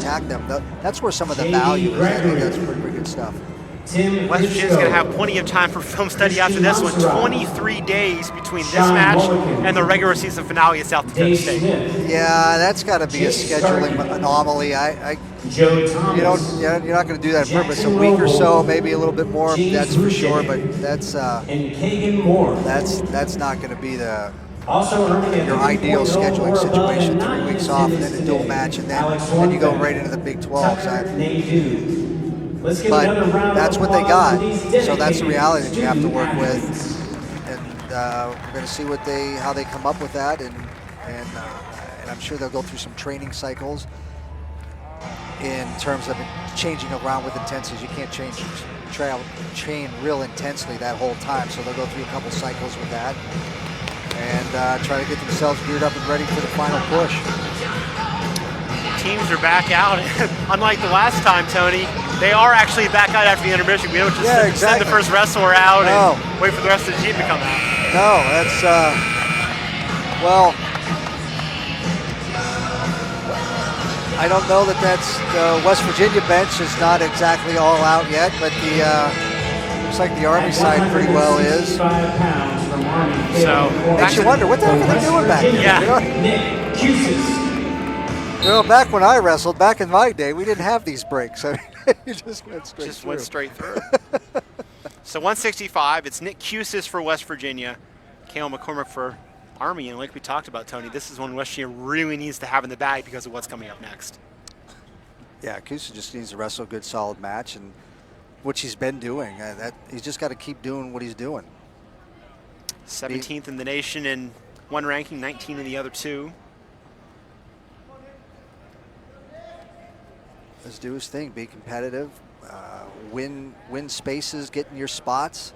attack them. That's where some of the value is. I think that's pretty good stuff. West Virginia's going to have plenty of time for film study after this one. 23 days between this match and the regular season finale at South Dakota State. Yeah, that's got to be a scheduling anomaly. You're not going to do that on purpose. A week or so, maybe a little bit more. That's for sure. But that's not going to be your ideal scheduling situation. 3 weeks off and then a dual match, and then you go right into the Big 12. But that's what they got, so that's the reality that you have to work with, and we're going to see how they come up with that, and I'm sure they'll go through some training cycles in terms of changing around with intensities. You can't train real intensely that whole time, so they'll go through a couple cycles with that and try to get themselves geared up and ready for the final push. Teams are back out. Unlike the last time, Tony, they are actually back out after the intermission. We don't just send the first wrestler out and wait for the rest of the team to come out. No, that's, well, I don't know that that's, the West Virginia bench is not exactly all out yet, but looks like the Army side pretty well is. So, makes you wonder, what the heck are they doing back there? Yeah. Kiussis. Back when I wrestled, back in my day, we didn't have these breaks. I mean, you just went straight through. So 165, it's Nick Kiussis for West Virginia, Cael McCormick for Army. And like we talked about, Tony, this is one West Virginia really needs to have in the bag because of what's coming up next. Yeah, Kiussis just needs to wrestle a good, solid match, and which he's been doing. He's just got to keep doing what he's doing. 17th in the nation in one ranking, 19 in the other two. Let's do his thing, be competitive, win spaces, get in your spots.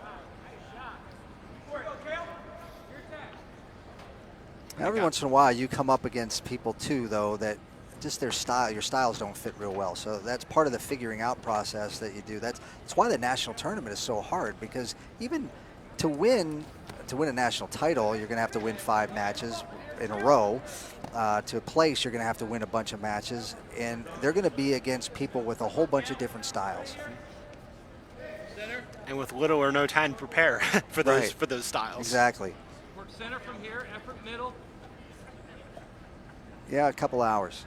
Every once in a while you come up against people too, though, that just your styles don't fit real well. So that's part of the figuring out process that you do. That's why the national tournament is so hard, because even to win a national title, you're going to have to win 5 matches in a row. To place, you're going to have to win a bunch of matches, and they're going to be against people with a whole bunch of different styles. And with little or no time to prepare for those styles. Exactly. Work center from here, effort middle. Yeah, a couple hours.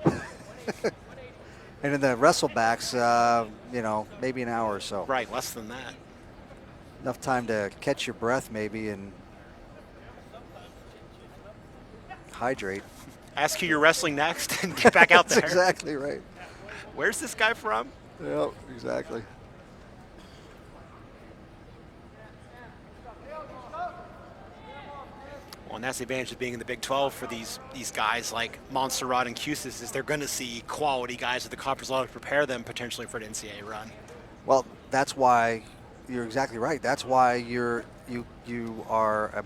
And in the wrestlebacks, maybe an hour or so. Right, less than that. Enough time to catch your breath maybe and hydrate. Ask who you're wrestling next and get back out there. That's exactly right. Where's this guy from? Yeah, exactly. Well, and that's the advantage of being in the Big 12 for these guys like Montserrat and Kiussis, is they're going to see quality guys at the conference level to prepare them potentially for an NCAA run. Well, that's why you're exactly right. That's why you are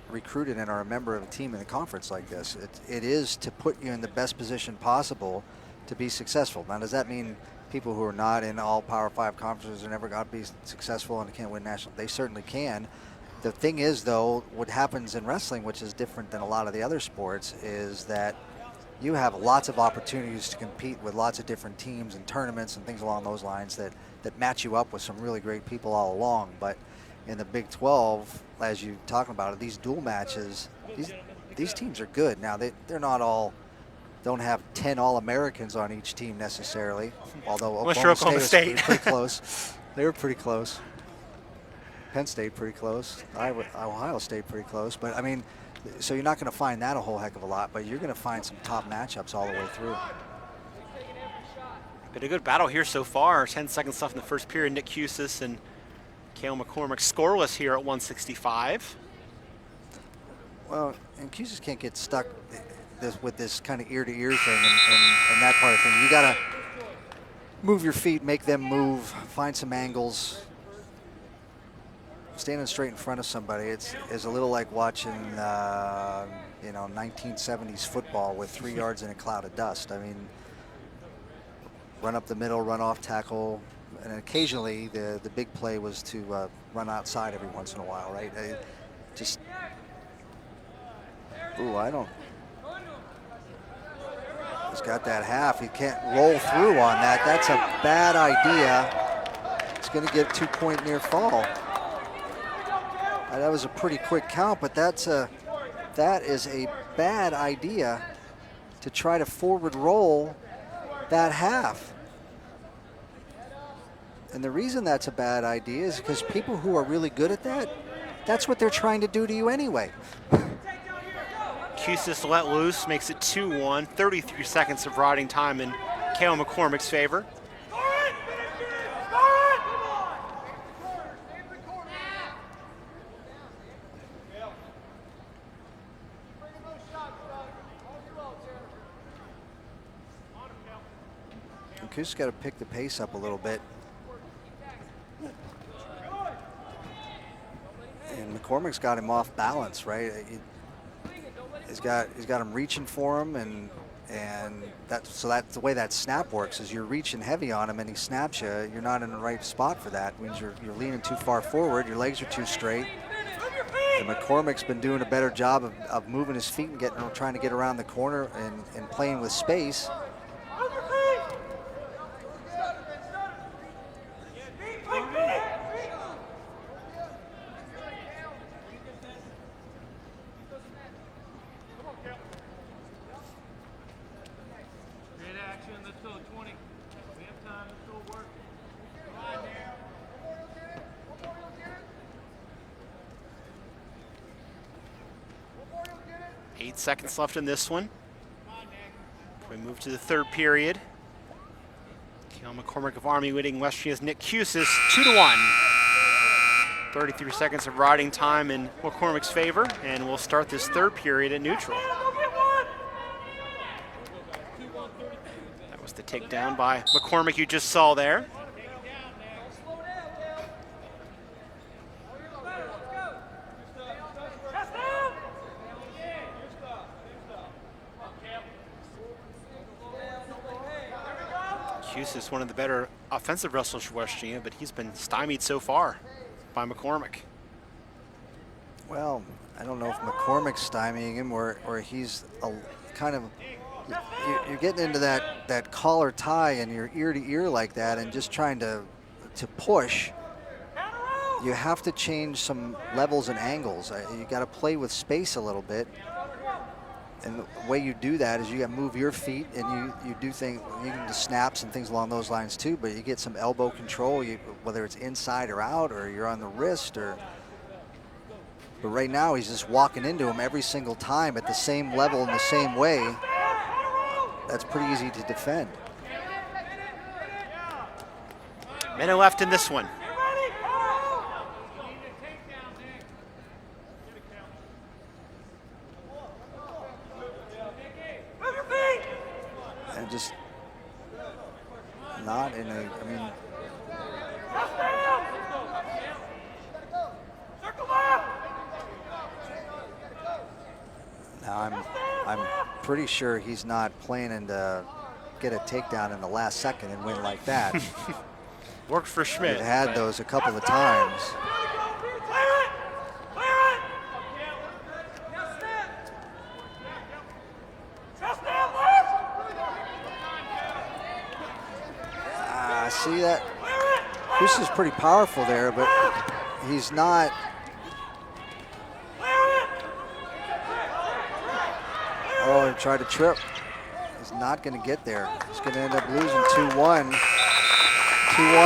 recruited and are a member of a team in a conference like this. It is to put you in the best position possible to be successful. Now, does that mean people who are not in all Power 5 conferences are never going to be successful and can't win national? They certainly can. The thing is, though, what happens in wrestling, which is different than a lot of the other sports, is that you have lots of opportunities to compete with lots of different teams and tournaments and things along those lines that match you up with some really great people all along. But in the Big 12, as you're talking about it, these dual matches, these teams are good. Now, they're not all, don't have 10 All-Americans on each team necessarily, although Oklahoma State was pretty close. They were pretty close. Penn State pretty close. Ohio State pretty close. But, I mean, so you're not going to find that a whole heck of a lot, but you're going to find some top matchups all the way through. Been a good battle here so far. 10 seconds left in the first period. Nick Kiussis and Cael McCormick scoreless here at 165. Well, and Kiussis can't get stuck with this kind of ear-to-ear thing and that part of thing. You got to move your feet, make them move, find some angles. Standing straight in front of somebody, it's a little like watching 1970s football with 3 yards in a cloud of dust. I mean, run up the middle, run off tackle, and occasionally the big play was to run outside every once in a while, right? He's got that half. He can't roll through on that. That's a bad idea. It's going to get 2-point near fall. That was a pretty quick count, but that is a bad idea to try to forward roll that half. And the reason that's a bad idea is because people who are really good at that, that's what they're trying to do to you anyway. Kiussis let loose, makes it 2-1, 33 seconds of riding time in Cael McCormick's favor. Kiussis got to pick the pace up a little bit. And McCormick's got him off balance, right? He's got him reaching for him, and that's the way that snap works. Is you're reaching heavy on him and he snaps you. You're not in the right spot for that. It means you're leaning too far forward. Your legs are too straight. And McCormick's been doing a better job of moving his feet and trying to get around the corner and playing with space. Great action. Let's go 20. We have time. Let's go work. 8 seconds left in this one. We move to the third period. Cael McCormick of Army winning West Virginia's Nick Kiussis 2-1. 33 seconds of riding time in McCormick's favor, and we'll start this third period at neutral. That was the takedown by McCormick you just saw there. Kiussis, one of the better offensive wrestlers for West Virginia, but he's been stymied so far by McCormick. Well, I don't know if McCormick's stymieing him or he's kind of, you're getting into that collar tie and you're ear to ear like that and just trying to push. You have to change some levels and angles. You got to play with space a little bit. And the way you do that is you got to move your feet, and you do things, you can do snaps and things along those lines too, but you get some elbow control, whether it's inside or out, or you're on the wrist, but right now he's just walking into him every single time at the same level in the same way. That's pretty easy to defend. Minute left in this one. And just not in a, I mean, now I'm pretty sure he's not planning to get a takedown in the last second and win like that. Worked for Schmidt. We've had those a couple of times. See that? This is pretty powerful there, but he's not. Oh, he tried to trip. He's not going to get there. He's going to end up losing 2-1. 2-1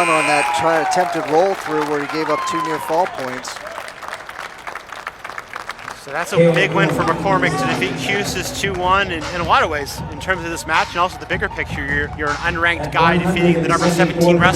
on that attempted roll through where he gave up 2 near fall points. So that's a big win for McCormick to defeat Kiussis 2-1 in a lot of ways in terms of this match, and also the bigger picture. You're an unranked guy defeating the number 17 wrestler.